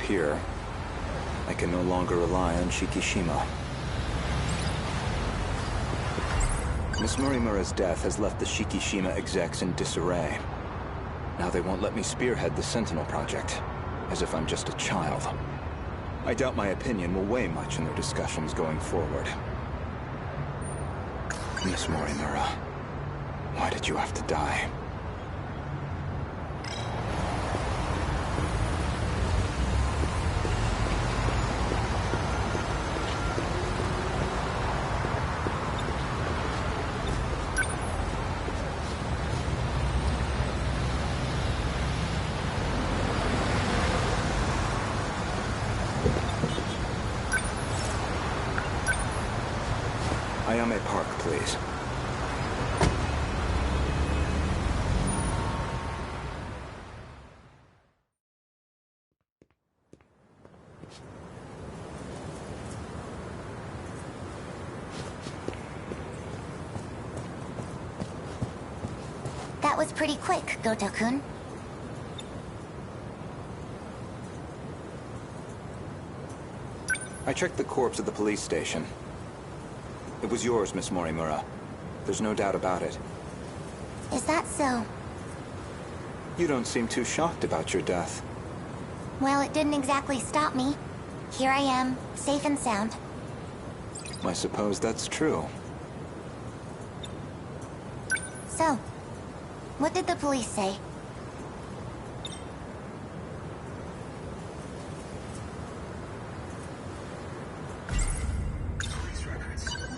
here, I can no longer rely on Shikishima. Miss Morimura's death has left the Shikishima execs in disarray. Now they won't let me spearhead the Sentinel project, as if I'm just a child. I doubt my opinion will weigh much in their discussions going forward. Miss Morimura, why did you have to die? Ayame Park, please. That was pretty quick, Goto-kun. I checked the corpse at the police station. It was yours, Miss Morimura. There's no doubt about it. Is that so? You don't seem too shocked about your death. Well, it didn't exactly stop me. Here I am, safe and sound. I suppose that's true. So, what did the police say?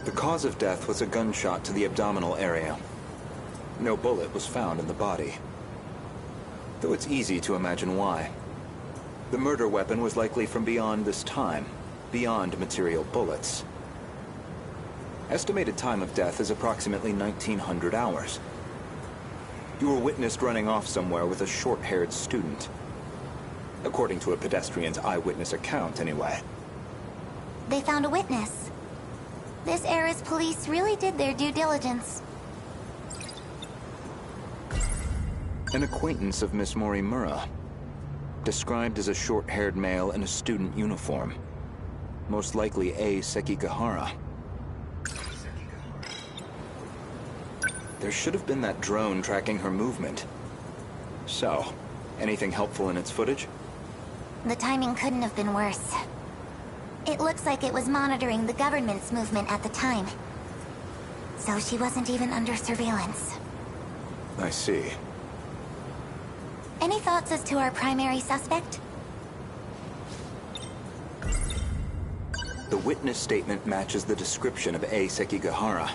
The cause of death was a gunshot to the abdominal area. No bullet was found in the body. Though it's easy to imagine why. The murder weapon was likely from beyond this time, beyond material bullets. Estimated time of death is approximately 1900 hours. You were witnessed running off somewhere with a short-haired student. According to a pedestrian's eyewitness account, anyway. They found a witness. This era's police really did their due diligence. An acquaintance of Miss Morimura. Described as a short-haired male in a student uniform. Most likely A. Sekigahara. There should have been that drone tracking her movement. So, anything helpful in its footage? The timing couldn't have been worse. It looks like it was monitoring the government's movement at the time. So she wasn't even under surveillance. I see. Any thoughts as to our primary suspect? The witness statement matches the description of A. Sekigahara.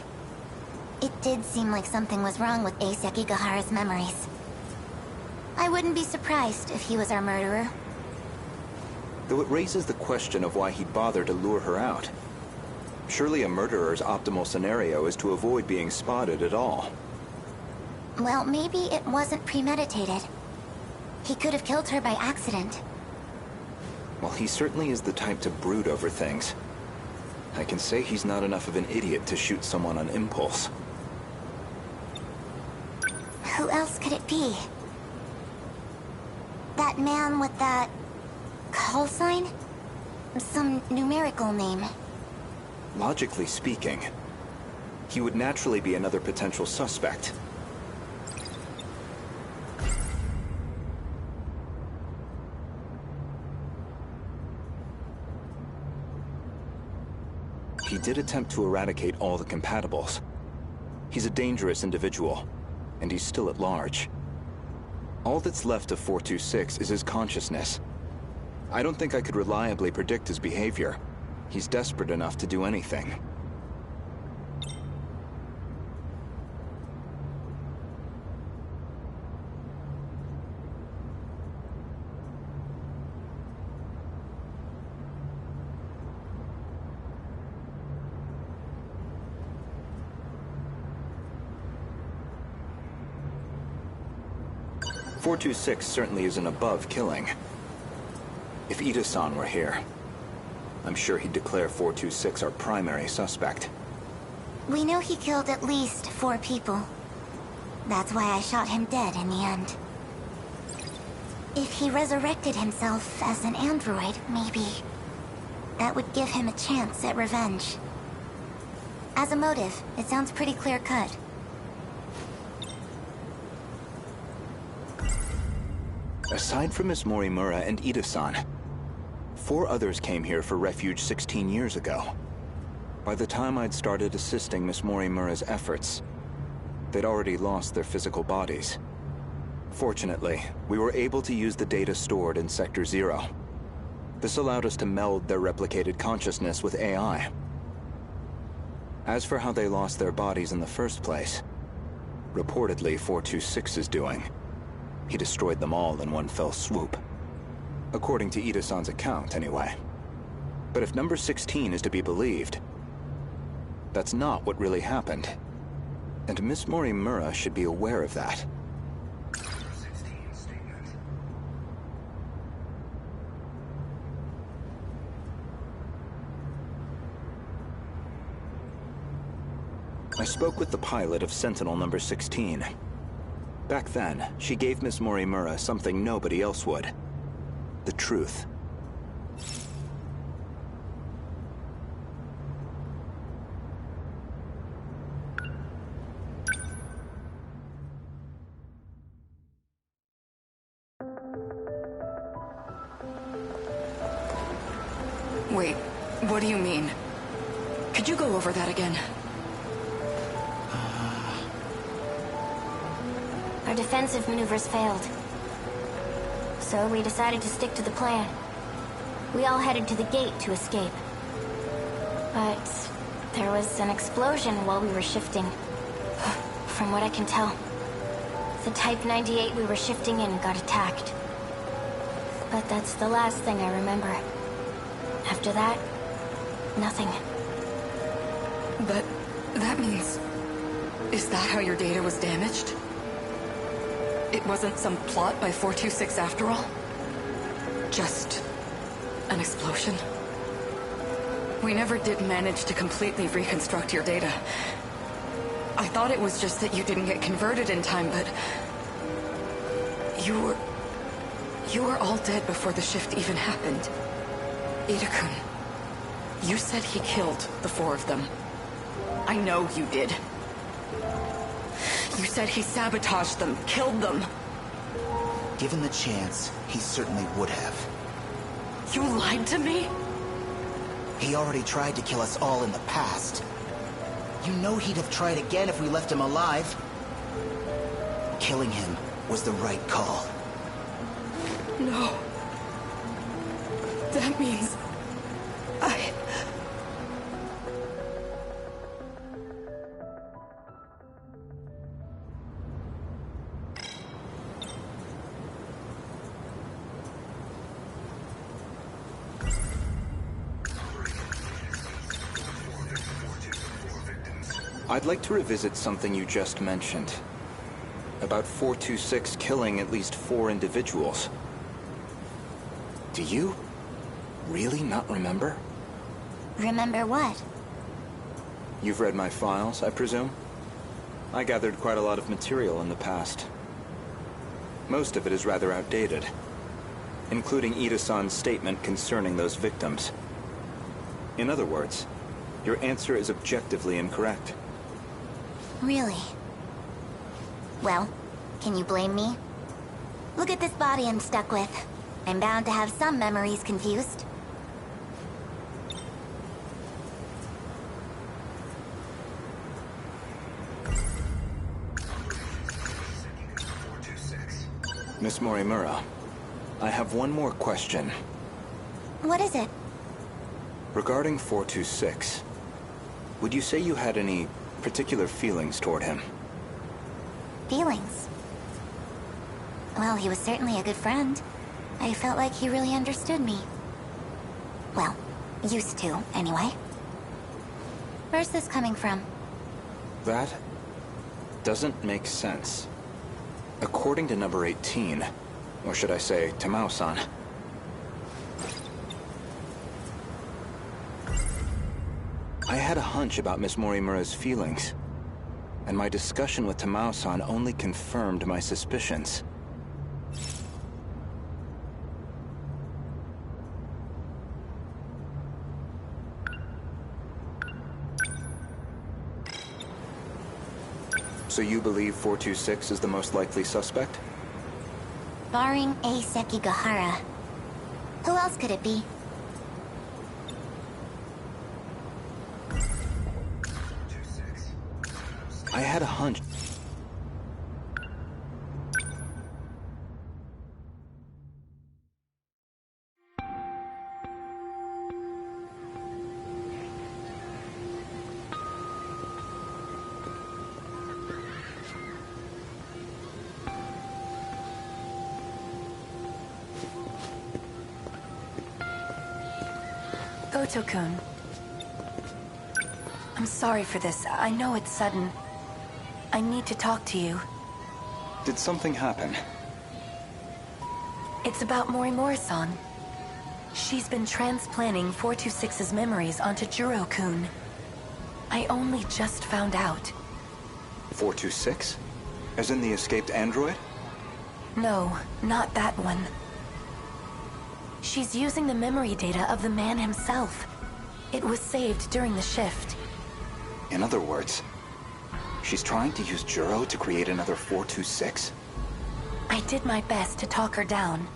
It did seem like something was wrong with A. Sekigahara's memories. I wouldn't be surprised if he was our murderer. Though it raises the question of why he'd bother to lure her out. Surely a murderer's optimal scenario is to avoid being spotted at all. Well, maybe it wasn't premeditated. He could have killed her by accident. Well, he certainly is the type to brood over things. I can say he's not enough of an idiot to shoot someone on impulse. Who else could it be? That man with that... call sign? Some numerical name. Logically speaking, he would naturally be another potential suspect. He did attempt to eradicate all the compatibles. He's a dangerous individual, and he's still at large. All that's left of 426 is his consciousness. I don't think I could reliably predict his behavior. He's desperate enough to do anything. .426 certainly isn't above killing. If Ida-san were here, I'm sure he'd declare 426 our primary suspect. We know he killed at least 4 people. That's why I shot him dead in the end. If he resurrected himself as an android, maybe that would give him a chance at revenge. As a motive, it sounds pretty clear-cut. Aside from Miss Morimura and Ida-san, 4 others came here for refuge 16 years ago. By the time I'd started assisting Miss Morimura's efforts, they'd already lost their physical bodies. Fortunately, we were able to use the data stored in Sector 0. This allowed us to meld their replicated consciousness with AI. As for how they lost their bodies in the first place, reportedly 426 is doing. He destroyed them all in one fell swoop. According to Ida-san's account, anyway. But if number 16 is to be believed, that's not what really happened. And Miss Morimura should be aware of that. I spoke with the pilot of Sentinel number 16. Back then, she gave Miss Morimura something nobody else would. The truth. Wait, what do you mean? Could you go over that again? Our defensive maneuvers failed. So we decided to stick to the plan. We all headed to the gate to escape. But there was an explosion while we were shifting. From what I can tell, the Type 98 we were shifting in got attacked. But that's the last thing I remember. After that, nothing. But that means... Is that how your data was damaged? It wasn't some plot by 426 after all? Just an explosion? We never did manage to completely reconstruct your data. I thought it was just that you didn't get converted in time, but... You were all dead before the shift even happened. Ida-kun, you said he killed the 4 of them. I know you did. You said he sabotaged them, killed them. Given the chance, he certainly would have. You lied to me? He already tried to kill us all in the past. You know he'd have tried again if we left him alive. Killing him was the right call. No. That means... I'd like to revisit something you just mentioned. About 426 killing at least 4 individuals. Do you really not remember? Remember what? You've read my files, I presume? I gathered quite a lot of material in the past. Most of it is rather outdated, including Ida-san's statement concerning those victims. In other words, your answer is objectively incorrect. Really? Well, can you blame me? Look at this body I'm stuck with. I'm bound to have some memories confused. Miss Morimura, I have one more question. What is it? Regarding 426, would you say you had any particular feelings toward him? Feelings? Well, he was certainly a good friend. I felt like he really understood me. Well, used to, anyway. Where's this coming from? That doesn't make sense. According to number 18, or should I say, Tamao-san, I had a hunch about Miss Morimura's feelings, and my discussion with Tamao-san only confirmed my suspicions. So you believe 426 is the most likely suspect? Barring A. Sekigahara. Who else could it be? I had a hunch. Goto-kun. I'm sorry for this. I know it's sudden. I need to talk to you. Did something happen? It's about Morimura-san. She's been transplanting 426's memories onto Juro-kun. I only just found out. 426? As in the escaped android? No, not that one. She's using the memory data of the man himself. It was saved during the shift. In other words, she's trying to use Juro to create another 426? I did my best to talk her down.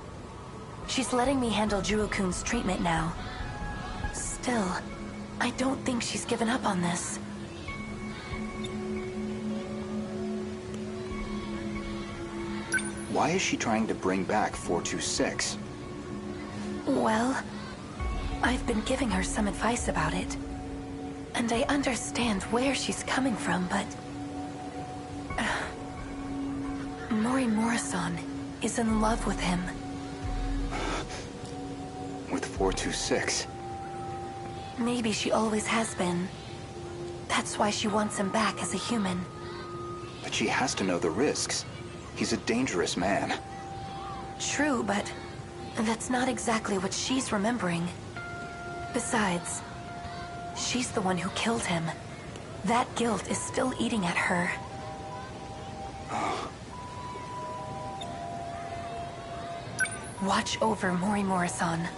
She's letting me handle Juro-kun's treatment now. Still, I don't think she's given up on this. Why is she trying to bring back 426? Well, I've been giving her some advice about it. And I understand where she's coming from, but... Morimura-san is in love with him. With 426? Maybe she always has been. That's why she wants him back as a human. But she has to know the risks. He's a dangerous man. True, but that's not exactly what she's remembering. Besides, she's the one who killed him. That guilt is still eating at her. Watch over Morimura-san.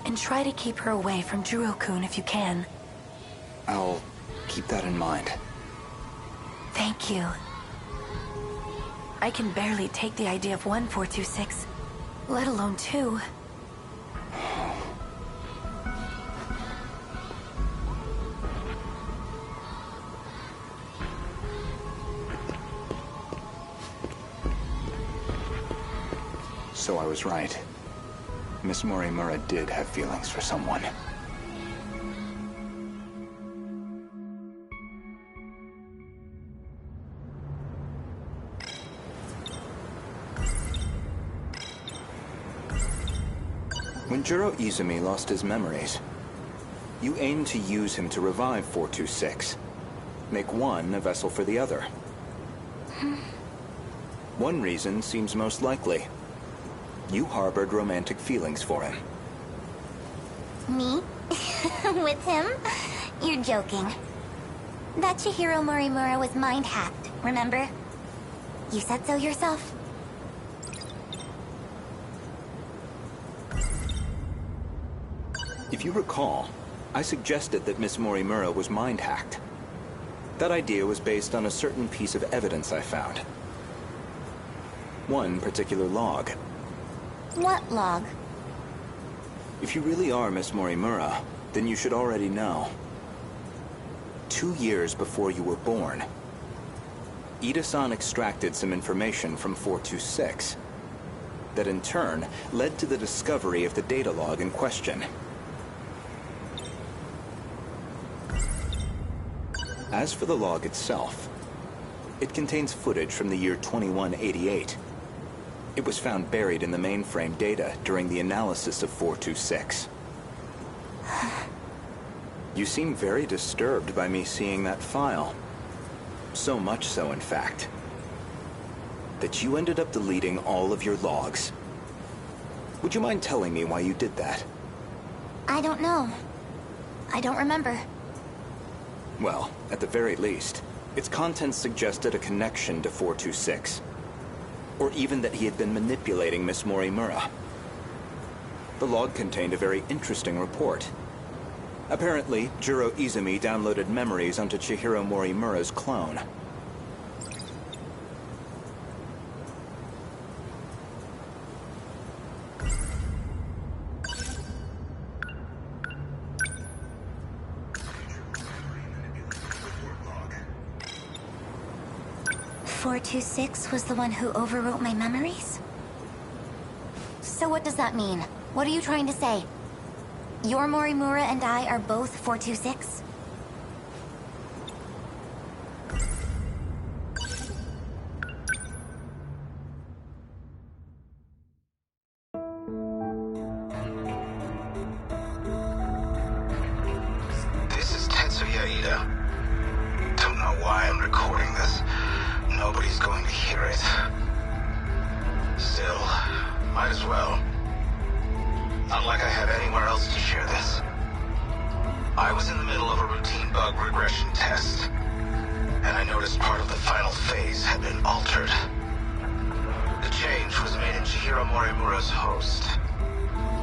And try to keep her away from Juro-kun if you can. I'll keep that in mind. Thank you. I can barely take the idea of 1426, let alone 2. So I was right. Miss Morimura did have feelings for someone. When Juro Izumi lost his memories, you aimed to use him to revive 426. Make one a vessel for the other. One reason seems most likely. You harbored romantic feelings for him. Me? With him? You're joking. That Chihiro Morimura was mind-hacked, remember? You said so yourself. If you recall, I suggested that Miss Morimura was mind-hacked. That idea was based on a certain piece of evidence I found. One particular log. What log? If you really are Miss Morimura, then you should already know. 2 years before you were born, Ida-san extracted some information from 426 that in turn led to the discovery of the data log in question. As for the log itself, it contains footage from the year 2188. It was found buried in the mainframe data during the analysis of 426. You seem very disturbed by me seeing that file. So much so, in fact, that you ended up deleting all of your logs. Would you mind telling me why you did that? I don't know. I don't remember. Well, at the very least, its contents suggested a connection to 426. Or even that he had been manipulating Miss Morimura. The log contained a very interesting report. Apparently, Jiro Izumi downloaded memories onto Chihiro Morimura's clone. .426 was the one who overwrote my memories? So what does that mean? What are you trying to say? Your Morimura and I are both 426? This is Tetsuya Ida. Don't know why I'm recording this. Nobody's going to hear it. Still, might as well. Not like I have anywhere else to share this. I was in the middle of a routine bug regression test, and I noticed part of the final phase had been altered. The change was made in Chihiro Morimura's host.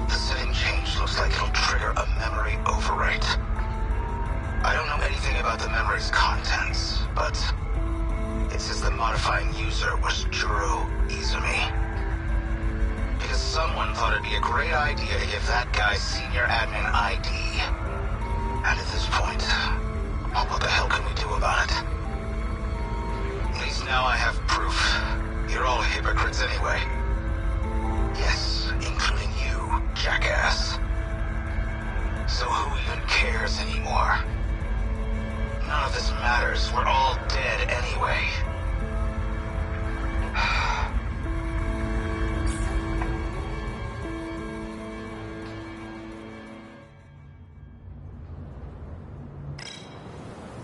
The setting change looks like it'll trigger a memory overwrite. I don't know anything about the memory's contents, but it says the modifying user was Jiro Izumi. Because someone thought it'd be a great idea to give that guy senior admin ID. And at this point, well, what the hell can we do about it? At least now I have proof. You're all hypocrites anyway. Yes, including you, jackass. So who even cares anymore? None of this matters. We're all dead anyway.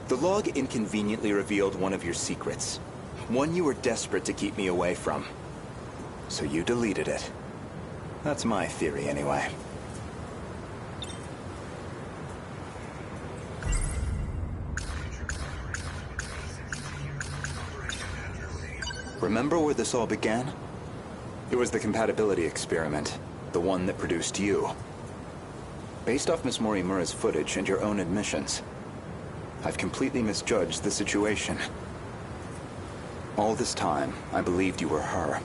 The log inconveniently revealed one of your secrets. One you were desperate to keep me away from. So you deleted it. That's my theory, anyway. Remember where this all began? It was the compatibility experiment. The one that produced you. Based off Miss Morimura's footage and your own admissions, I've completely misjudged the situation. All this time, I believed you were her.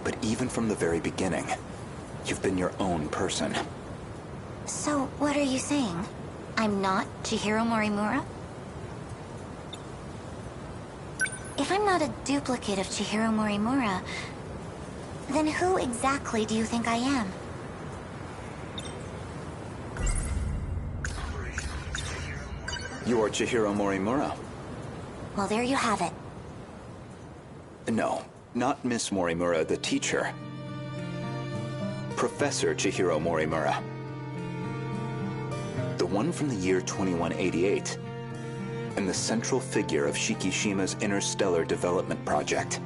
But even from the very beginning, you've been your own person. So, what are you saying? I'm not Chihiro Morimura? If I'm not a duplicate of Chihiro Morimura, then who exactly do you think I am? You are Chihiro Morimura. Well, there you have it. No, not Miss Morimura, the teacher. Professor Chihiro Morimura. The one from the year 2188. And the central figure of Shikishima's interstellar development project.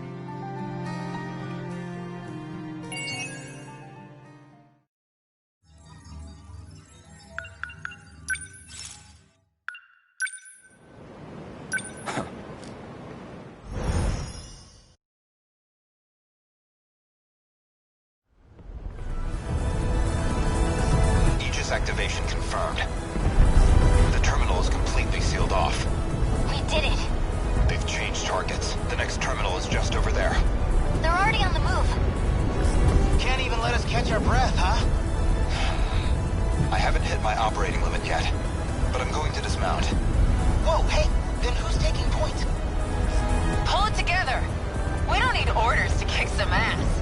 Aegis activation confirmed. The terminal is completely sealed off. We did it. They've changed targets. The next terminal is just over there. They're already on the move. Can't even let us catch our breath, huh? I haven't hit my operating limit yet, but I'm going to dismount. Whoa, hey, then who's taking point? Pull it together. We don't need orders to kick some ass.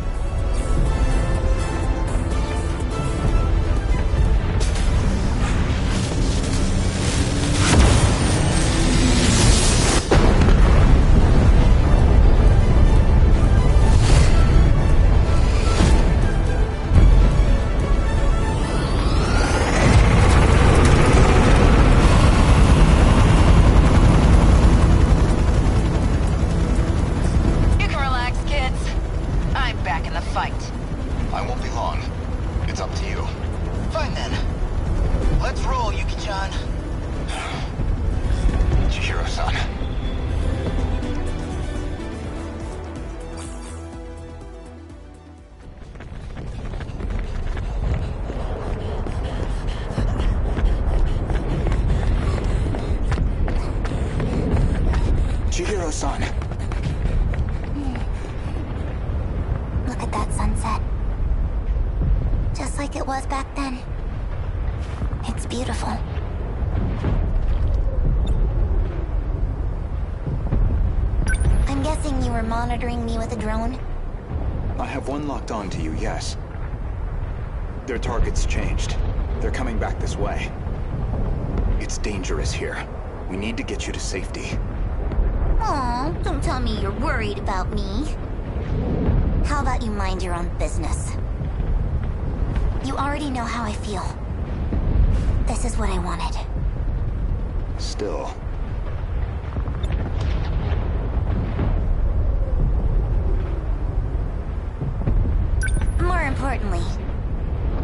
Back in the fight. sun. Look at that sunset. Just like it was back then. It's beautiful. I'm guessing you were monitoring me with a drone? I have one locked on to you, yes. Their target's changed. They're coming back this way. It's dangerous here. We need to get you to safety. Aw, don't tell me you're worried about me. How about you mind your own business? You already know how I feel. This is what I wanted. Still. More importantly,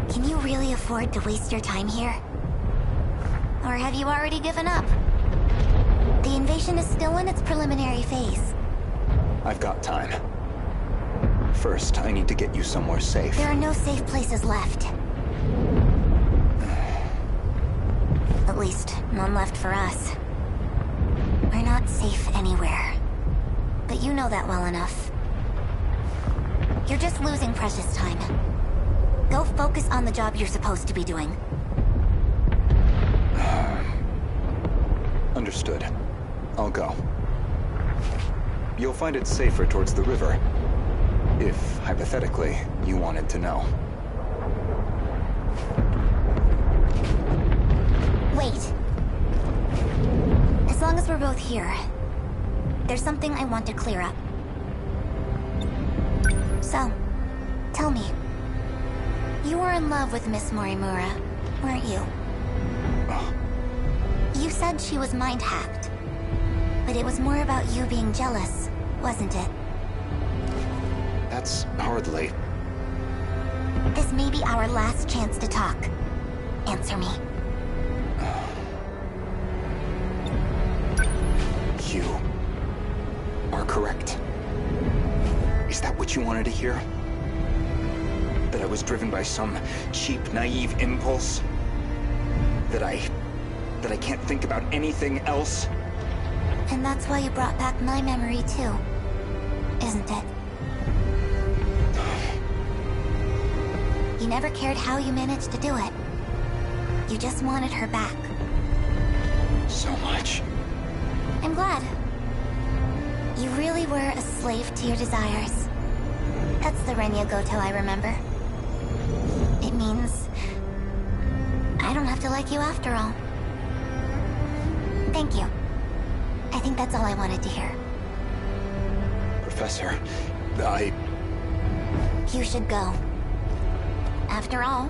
can you really afford to waste your time here? Or have you already given up? The invasion is still in its preliminary phase. I've got time. First, I need to get you somewhere safe. There are no safe places left. At least, none left for us. We're not safe anywhere. But you know that well enough. You're just losing precious time. Go focus on the job you're supposed to be doing. Understood. I'll go. You'll find it safer towards the river. If, hypothetically, you wanted to know. Wait. As long as we're both here, there's something I want to clear up. So, tell me. You were in love with Miss Morimura, weren't you? You said she was mind-hacked. But it was more about you being jealous, wasn't it? That's hardly... This may be our last chance to talk. Answer me. You are correct. Is that what you wanted to hear? That I was driven by some cheap, naive impulse? That I can't think about anything else? And that's why you brought back my memory too, isn't it? You never cared how you managed to do it. You just wanted her back. So much. I'm glad. You really were a slave to your desires. That's the Renya Goto I remember. It means I don't have to like you after all. Thank you. I think that's all I wanted to hear. Professor, You should go. After all,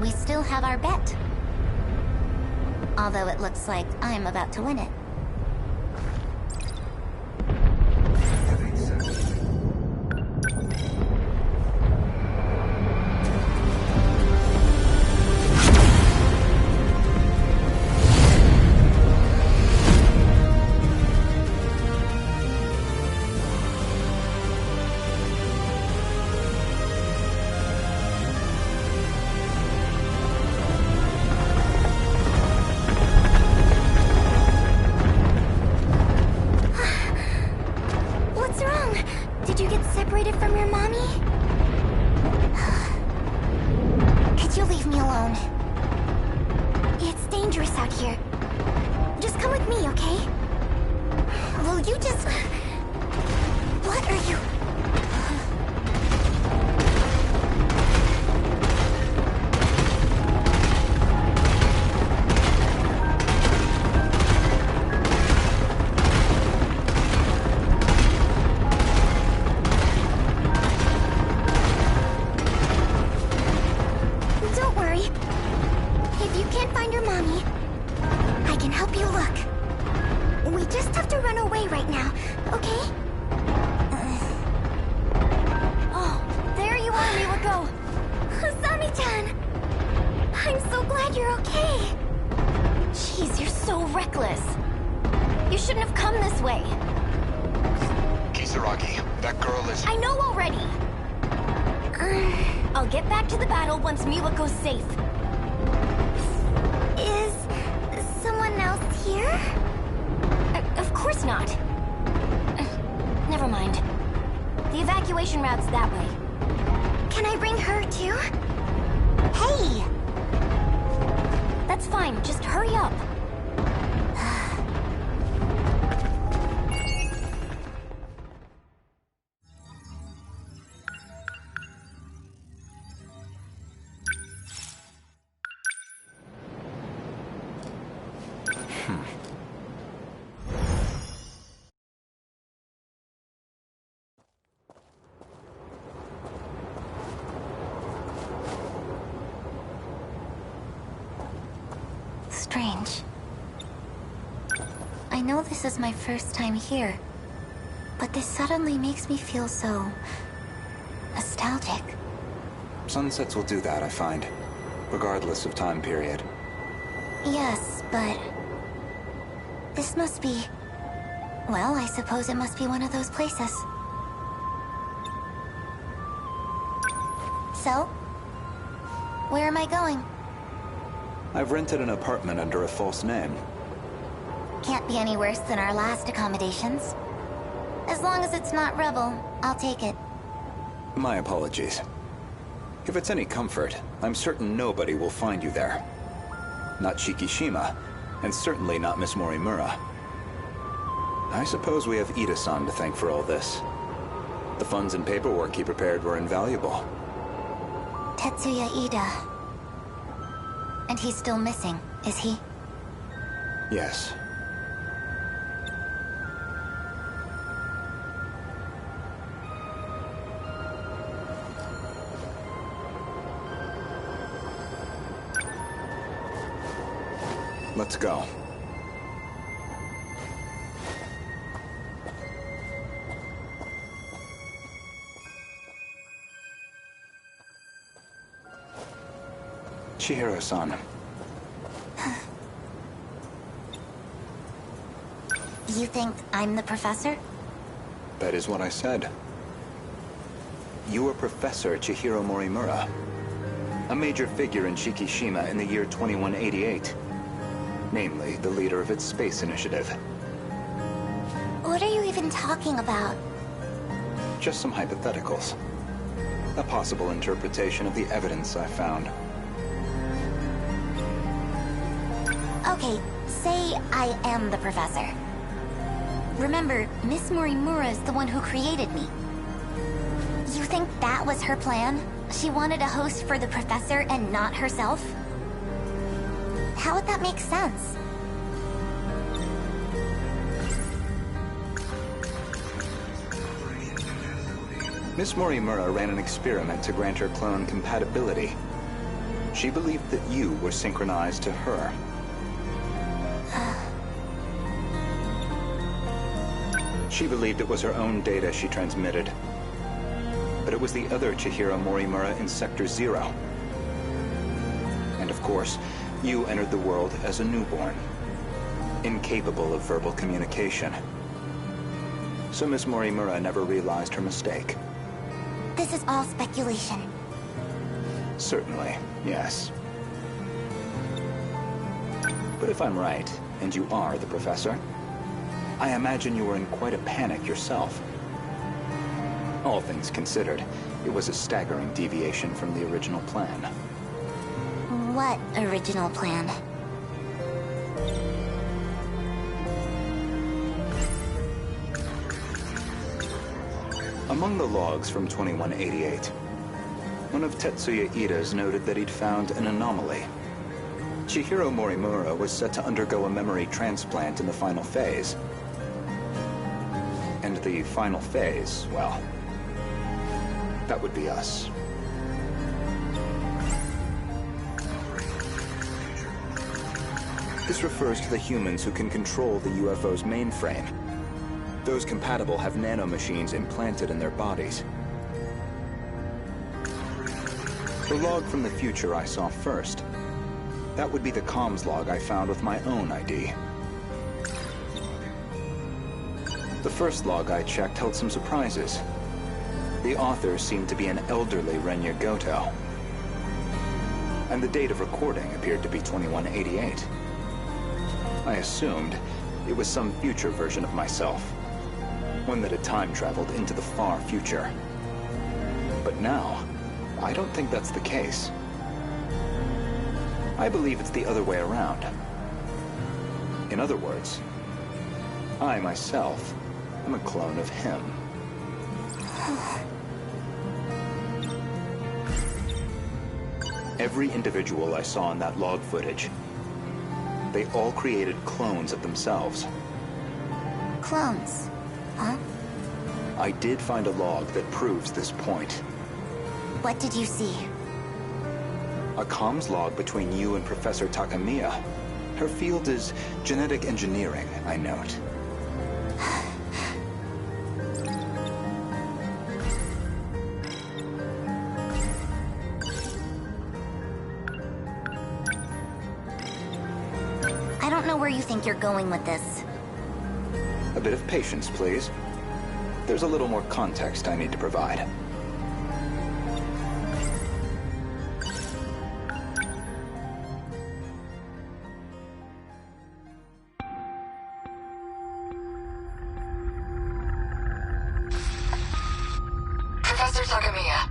we still have our bet. Although it looks like I'm about to win it. evacuation route's that way. Can I bring her too? Hey! That's fine, just hurry up. Strange. I know this is my first time here, but this suddenly makes me feel so nostalgic. Sunsets will do that, I find, regardless of time period. Yes, but this must be... Well, I suppose it must be one of those places. So, where am I going? I've rented an apartment under a false name. Can't be any worse than our last accommodations. As long as it's not Rebel, I'll take it. My apologies. If it's any comfort, I'm certain nobody will find you there. Not Shikishima, and certainly not Miss Morimura. I suppose we have Ida-san to thank for all this. The funds and paperwork he prepared were invaluable. Tetsuya Ida. And he's still missing, is he? Yes. Let's go. Chihiro-san. You think I'm the professor? That is what I said. You are Professor Chihiro Morimura, a major figure in Shikishima in the year 2188. Namely, the leader of its space initiative. What are you even talking about? Just some hypotheticals. A possible interpretation of the evidence I found. Okay, say I am the professor. Remember, Miss Morimura is the one who created me. You think that was her plan? She wanted a host for the professor and not herself? How would that make sense? Miss Morimura ran an experiment to grant her clone compatibility. She believed that you were synchronized to her. She believed it was her own data she transmitted. But it was the other Chihiro Morimura in Sector 0. And of course, you entered the world as a newborn, incapable of verbal communication. So Miss Morimura never realized her mistake. This is all speculation. Certainly, yes. But if I'm right, and you are the professor, I imagine you were in quite a panic yourself. All things considered, it was a staggering deviation from the original plan. What original plan? Among the logs from 2188, one of Tetsuya Ida's noted that he'd found an anomaly. Chihiro Morimura was set to undergo a memory transplant in the final phase. And the final phase, well, that would be us. This refers to the humans who can control the UFO's mainframe. Those compatible have nanomachines implanted in their bodies. The log from the future I saw first. That would be the comms log I found with my own ID. The first log I checked held some surprises. The author seemed to be an elderly Renya Goto. And the date of recording appeared to be 2188. I assumed it was some future version of myself. One that had time traveled into the far future. But now, I don't think that's the case. I believe it's the other way around. In other words, I myself am a clone of him. Every individual I saw in that log footage, they all created clones of themselves. Clones? Huh? I did find a log that proves this point. What did you see? A comms log between you and Professor Takamiya. Her field is genetic engineering, I note. I don't know where you think you're going with this. A bit of patience, please. There's a little more context I need to provide. Professor Takamiya,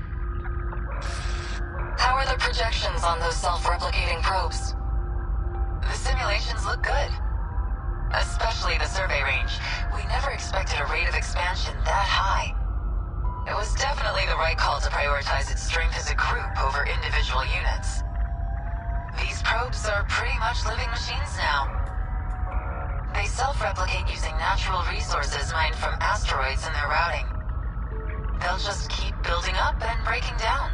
how are the projections on those self-replicating probes? The simulations look good. Especially the survey range. We never expected a rate of expansion that high. It was definitely the right call to prioritize its strength as a group over individual units. These probes are pretty much living machines now. They self-replicate using natural resources mined from asteroids in their routing. They'll just keep building up and breaking down.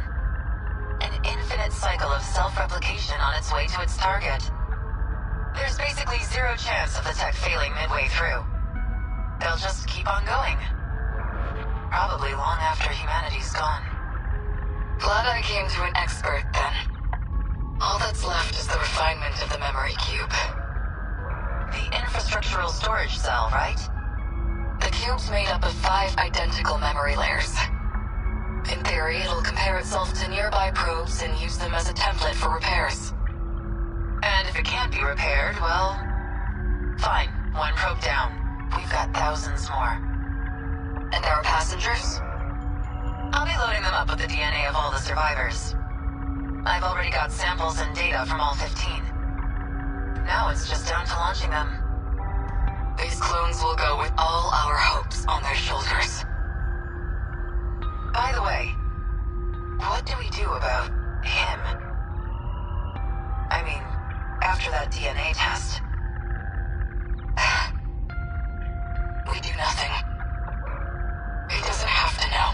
An infinite cycle of self-replication on its way to its target. There's basically zero chance of the tech failing midway through. They'll just keep on going. Probably long after humanity's gone. Glad I came to an expert, then. All that's left is the refinement of the memory cube. The infrastructural storage cell, right? The cube's made up of 5 identical memory layers. In theory, it'll compare itself to nearby probes and use them as a template for repairs. And if it can't be repaired, well... fine, 1 probe down. We've got thousands more. And our passengers? I'll be loading them up with the DNA of all the survivors. I've already got samples and data from all 15. Now it's just down to launching them. These clones will go with all our hopes on their shoulders. By the way, what do we do about him? I mean, after that DNA test. We do nothing. He doesn't have to know.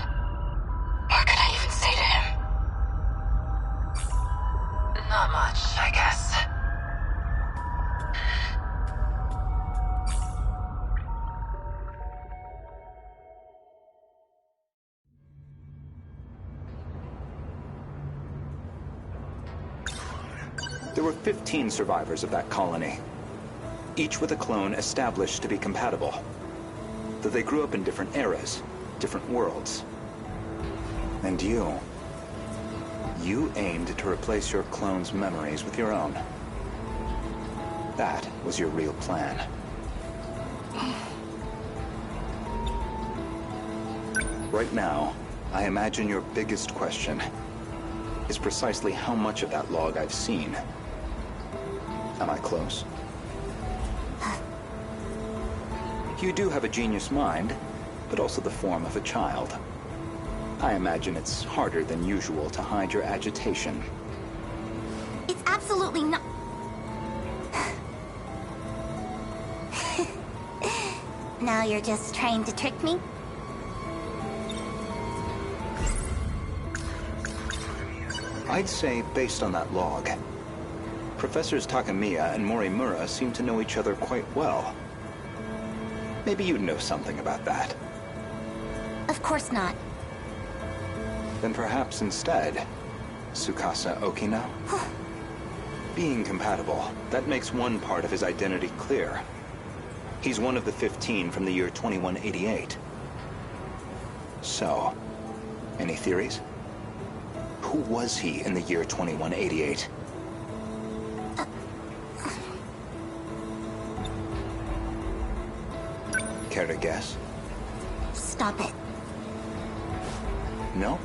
What can I even say to him? Not much, I guess. There were 15 survivors of that colony, each with a clone established to be compatible. Though they grew up in different eras, different worlds. And you aimed to replace your clone's memories with your own. That was your real plan. Right now, I imagine your biggest question is precisely how much of that log I've seen. Am I close? You do have a genius mind, but also the form of a child. I imagine it's harder than usual to hide your agitation. It's absolutely not... Now you're just trying to trick me? I'd say, based on that log, Professors Takamiya and Morimura seem to know each other quite well. Maybe you'd know something about that. Of course not. Then perhaps instead, Tsukasa Okino? Being compatible, that makes one part of his identity clear. He's one of the 15 from the year 2188. So, any theories? Who was he in the year 2188? Care to guess? Stop it. No?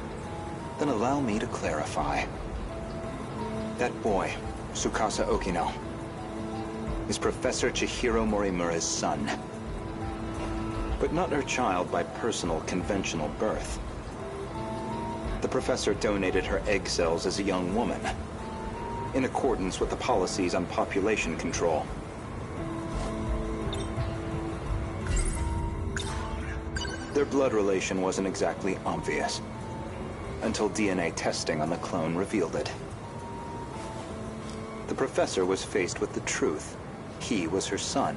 Then allow me to clarify. That boy, Tsukasa Okino, is Professor Chihiro Morimura's son. But not her child by personal, conventional birth. The professor donated her egg cells as a young woman, in accordance with the policies on population control. Their blood relation wasn't exactly obvious, until DNA testing on the clone revealed it. The professor was faced with the truth. He was her son,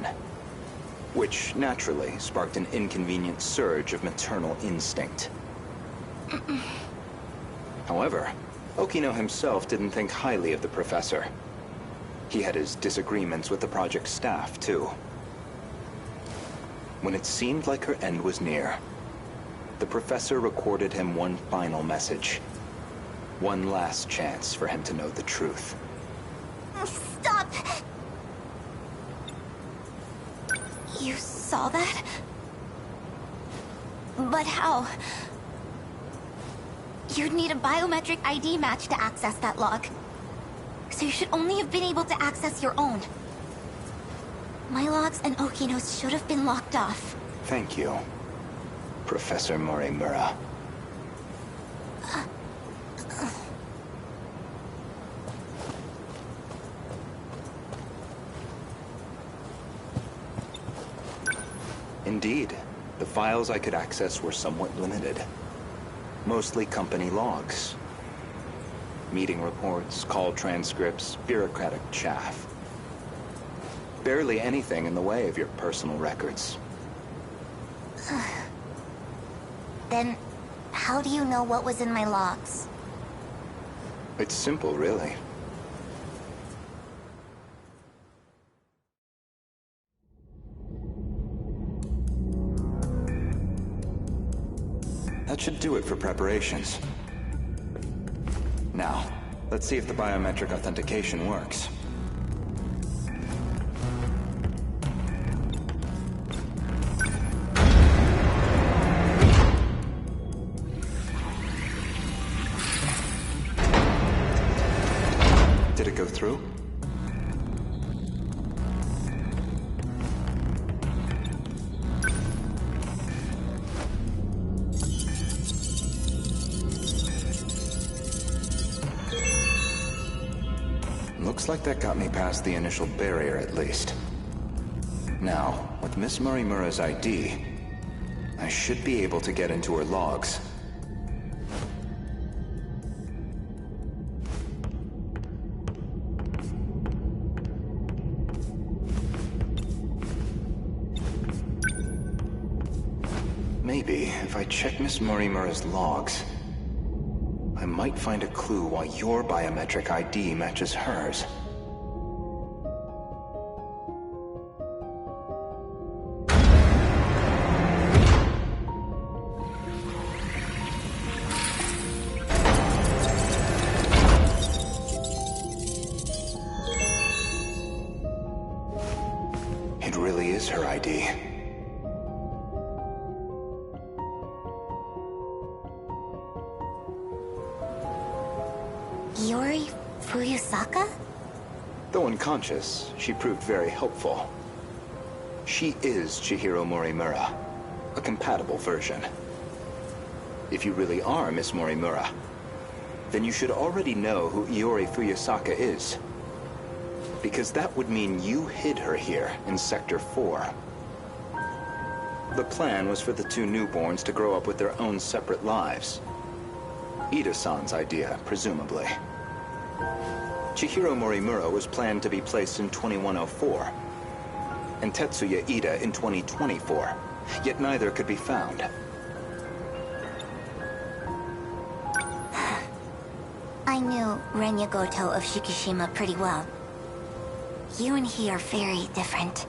which naturally sparked an inconvenient surge of maternal instinct. However, Okino himself didn't think highly of the professor. He had his disagreements with the project staff, too. When it seemed like her end was near, the professor recorded him one final message. One last chance for him to know the truth. Stop! You saw that? But how? You'd need a biometric ID match to access that log. So you should only have been able to access your own. My logs and Okino's should have been locked off. Thank you, Professor Morimura. Indeed, the files I could access were somewhat limited. Mostly company logs. Meeting reports, call transcripts, bureaucratic chaff. Barely anything in the way of your personal records. Then, how do you know what was in my logs? It's simple, really. That should do it for preparations. Now, let's see if the biometric authentication works. Did it go through? Looks like that got me past the initial barrier, at least. Now, with Miss Morimura's ID, I should be able to get into her logs. Maybe, if I check Miss Morimura's logs, I might find a clue why your biometric ID matches hers. It really is her ID. Yuri Fuyusaka? Though unconscious, she proved very helpful. She is Chihiro Morimura, a compatible version. If you really are Miss Morimura, then you should already know who Iori Fuyusaka is. Because that would mean you hid her here in Sector 4. The plan was for the two newborns to grow up with their own separate lives. Ida-san's idea, presumably. Chihiro Morimura was planned to be placed in 2104, and Tetsuya Ida in 2024, yet neither could be found. I knew Renya Goto of Shikishima pretty well. You and he are very different.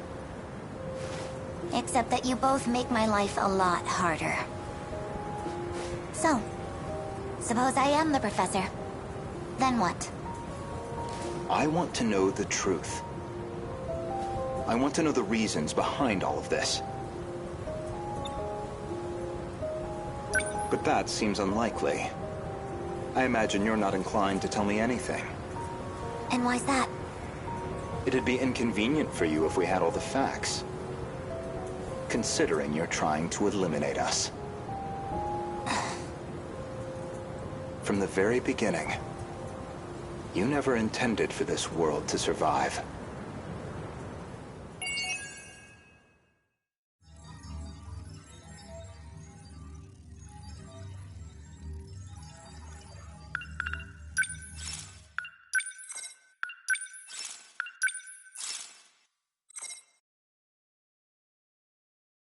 Except that you both make my life a lot harder. So, suppose I am the professor. Then what? I want to know the truth. I want to know the reasons behind all of this. But that seems unlikely. I imagine you're not inclined to tell me anything. And why's that? It'd be inconvenient for you if we had all the facts. Considering you're trying to eliminate us. From the very beginning, you never intended for this world to survive.